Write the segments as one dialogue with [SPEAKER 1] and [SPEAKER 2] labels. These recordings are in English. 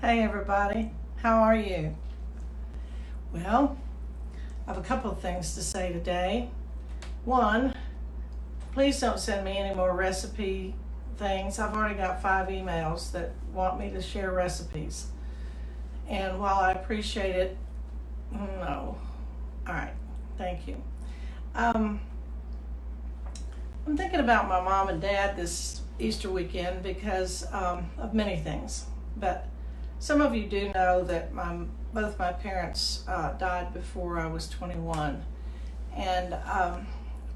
[SPEAKER 1] Hey everybody, how are you? Well, I have a couple of things to say today. One, please don't send me any more recipe things. I've already got 5 emails that want me to share recipes. And while I appreciate it, no. All right, thank you. I'm thinking about my mom and dad this Easter weekend because of many things. But some of you do know that both my parents died before I was 21. And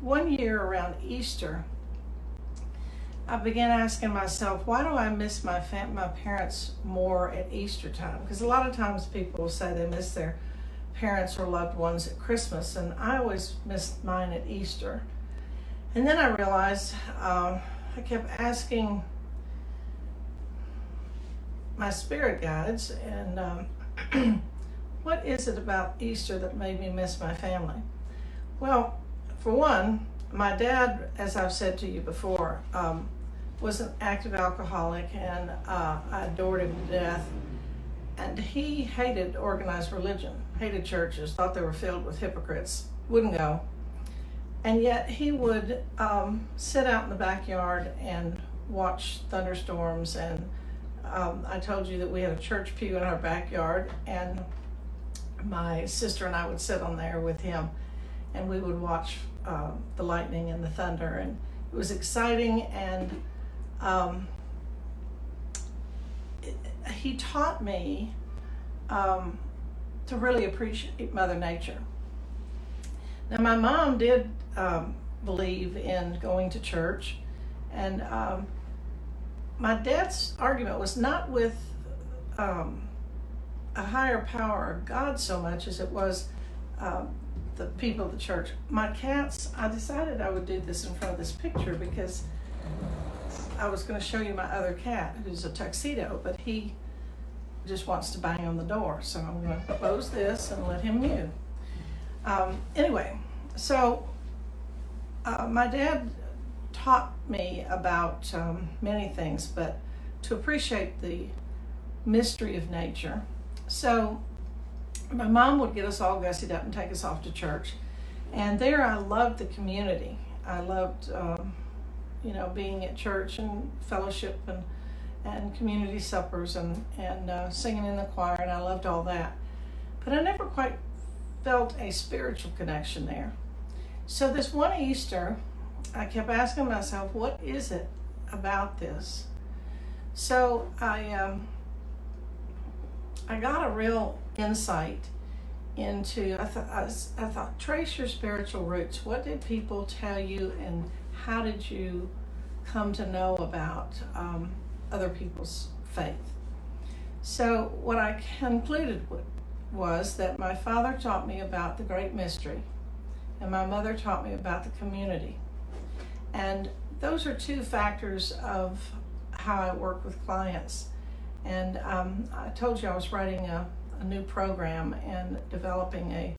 [SPEAKER 1] one year around Easter, I began asking myself, why do I miss my parents more at Easter time? Because a lot of times people say they miss their parents or loved ones at Christmas, and I always missed mine at Easter. And then I realized, I kept asking my spirit guides, and what is it about Easter that made me miss my family? Well, for one, my dad, as I've said to you before, was an active alcoholic, and I adored him to death. And he hated organized religion, hated churches, thought they were filled with hypocrites, wouldn't go. And yet he would sit out in the backyard and watch thunderstorms. And I told you that we had a church pew in our backyard, and my sister and I would sit on there with him, and we would watch the lightning and the thunder. And it was exciting, and he taught me to really appreciate Mother Nature. Now, my mom did believe in going to church, and my dad's argument was not with a higher power or God so much as it was the people of the church. My cats, I decided I would do this in front of this picture because I was going to show you my other cat, who's a tuxedo, but he just wants to bang on the door. So I'm going to close this and let him mew. Anyway, so my dad taught me about many things, but to appreciate the mystery of nature. So my mom would get us all gussied up and take us off to church. And there I loved the community. I loved being at church and fellowship and community suppers and singing in the choir, and I loved all that. But I never quite felt a spiritual connection there. So this one Easter, I kept asking myself, what is it about this? So I got a real insight into, I thought, trace your spiritual roots. What did people tell you, and how did you come to know about other people's faith? So what I concluded was that my father taught me about the great mystery, and my mother taught me about the community. And those are 2 factors of how I work with clients. And I told you I was writing a new program and developing a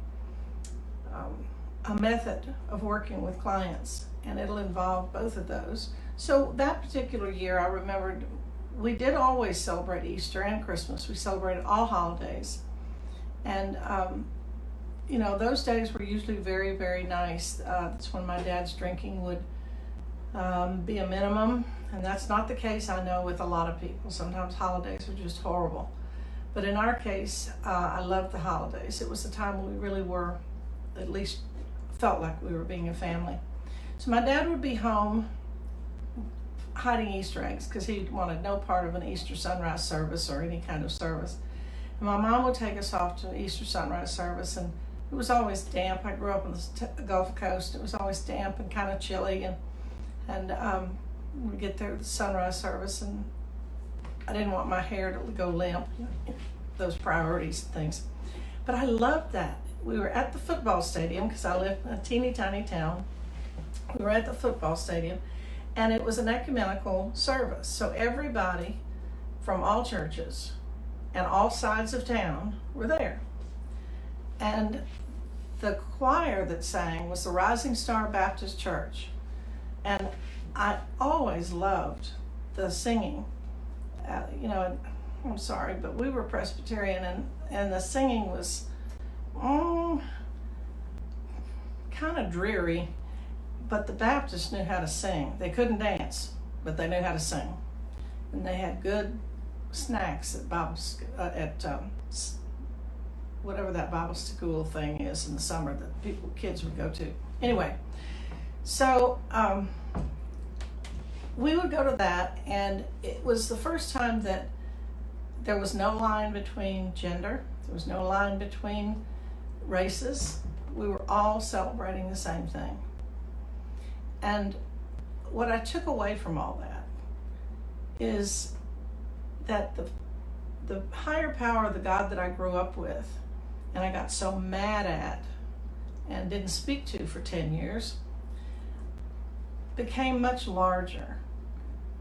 [SPEAKER 1] method of working with clients, and it'll involve both of those. So that particular year, I remembered we did always celebrate Easter and Christmas. We celebrated all holidays. And, those days were usually very, very nice. That's when my dad's drinking would be a minimum. And that's not the case, I know, with a lot of people. Sometimes holidays are just horrible. But in our case, I loved the holidays. It was the time when we really were, at least felt like we were being a family. So my dad would be home hiding Easter eggs because he wanted no part of an Easter sunrise service or any kind of service. And my mom would take us off to Easter sunrise service, and it was always damp. I grew up on the Gulf Coast. It was always damp and kind of chilly, and we'd get there at the sunrise service, and I didn't want my hair to go limp, those priorities and things. But I loved that. We were at the football stadium because I lived in a teeny tiny town. We were at the football stadium, and it was an ecumenical service. So everybody from all churches and all sides of town were there. And the choir that sang was the Rising Star Baptist Church. And I always loved the singing. I'm sorry, but we were Presbyterian, and the singing was kind of dreary, but the Baptists knew how to sing. They couldn't dance, but they knew how to sing. And they had good snacks at whatever that Bible school thing is in the summer that kids would go to. Anyway, so we would go to that, and it was the first time that there was no line between gender. There was no line between races. We were all celebrating the same thing. And what I took away from all that is that the higher power, the God that I grew up with, and I got so mad at and didn't speak to for 10 years, became much larger.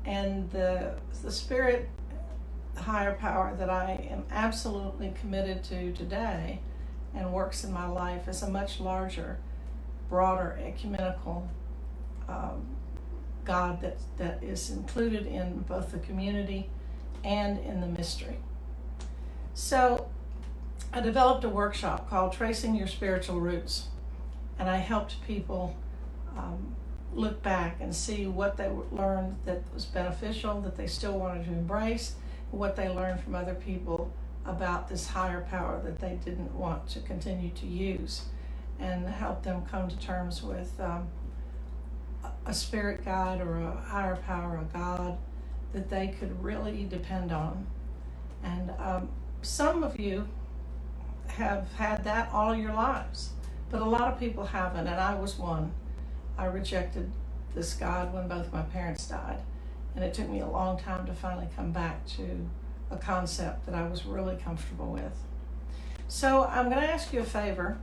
[SPEAKER 1] And the spirit, the higher power that I am absolutely committed to today and works in my life is a much larger, broader, ecumenical God that is included in both the community and in the mystery. So I developed a workshop called Tracing Your Spiritual Roots, and I helped people look back and see what they learned that was beneficial, that they still wanted to embrace, and what they learned from other people about this higher power that they didn't want to continue to use, and help them come to terms with a spirit guide or a higher power, a God that they could really depend on. And some of you have had that all your lives, but a lot of people haven't, and I was one. I rejected this God when both my parents died, and it took me a long time to finally come back to a concept that I was really comfortable with. So I'm going to ask you a favor.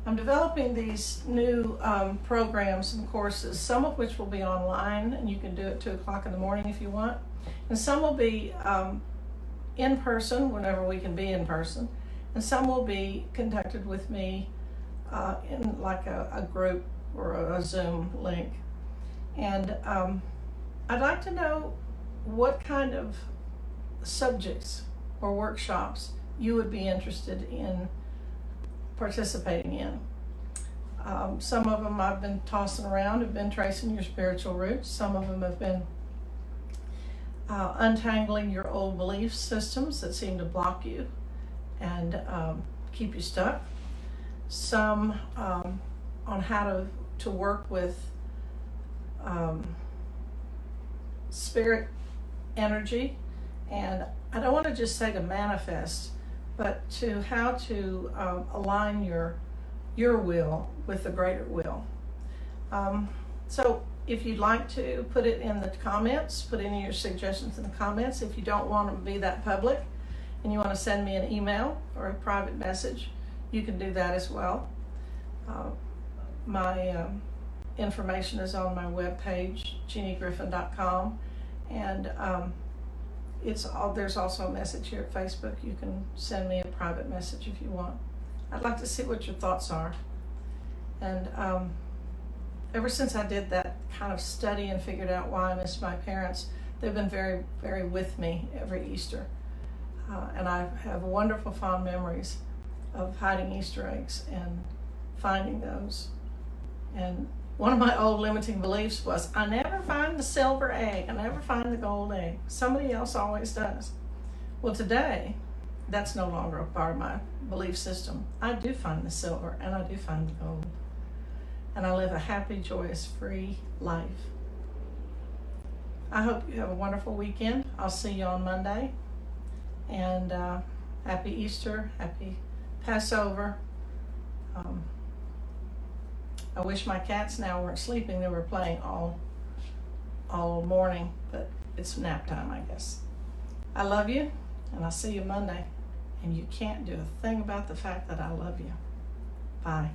[SPEAKER 1] I'm developing these new programs and courses, some of which will be online, and you can do it 2 o'clock in the morning if you want, and some will be in person whenever we can be in person, and some will be conducted with me in like a group or a Zoom link. And I'd like to know what kind of subjects or workshops you would be interested in participating in. Some of them I've been tossing around, have been tracing your spiritual roots. Some of them have been untangling your old belief systems that seem to block you and keep you stuck. Some on how to work with spirit energy, and I don't want to just say to manifest, but to how to align your will with the greater will. So if you'd like to put it in the comments, put any of your suggestions in the comments. If you don't want to be that public and you want to send me an email or a private message, you can do that as well. My information is on my webpage, JeanieGriffin.com, and there's also a message here at Facebook. You can send me a private message if you want. I'd like to see what your thoughts are. And ever since I did that kind of study and figured out why I missed my parents, they've been very, very with me every Easter. And I have wonderful fond memories of hiding Easter eggs and finding those. And one of my old limiting beliefs was, I never find the silver egg, I never find the gold egg. Somebody else always does. Well, today, that's no longer a part of my belief system. I do find the silver and I do find the gold. And I live a happy, joyous, free life. I hope you have a wonderful weekend. I'll see you on Monday. And happy Easter, happy Passover. I wish my cats now weren't sleeping. They were playing all morning, but it's nap time, I guess. I love you, and I'll see you Monday. And you can't do a thing about the fact that I love you. Bye.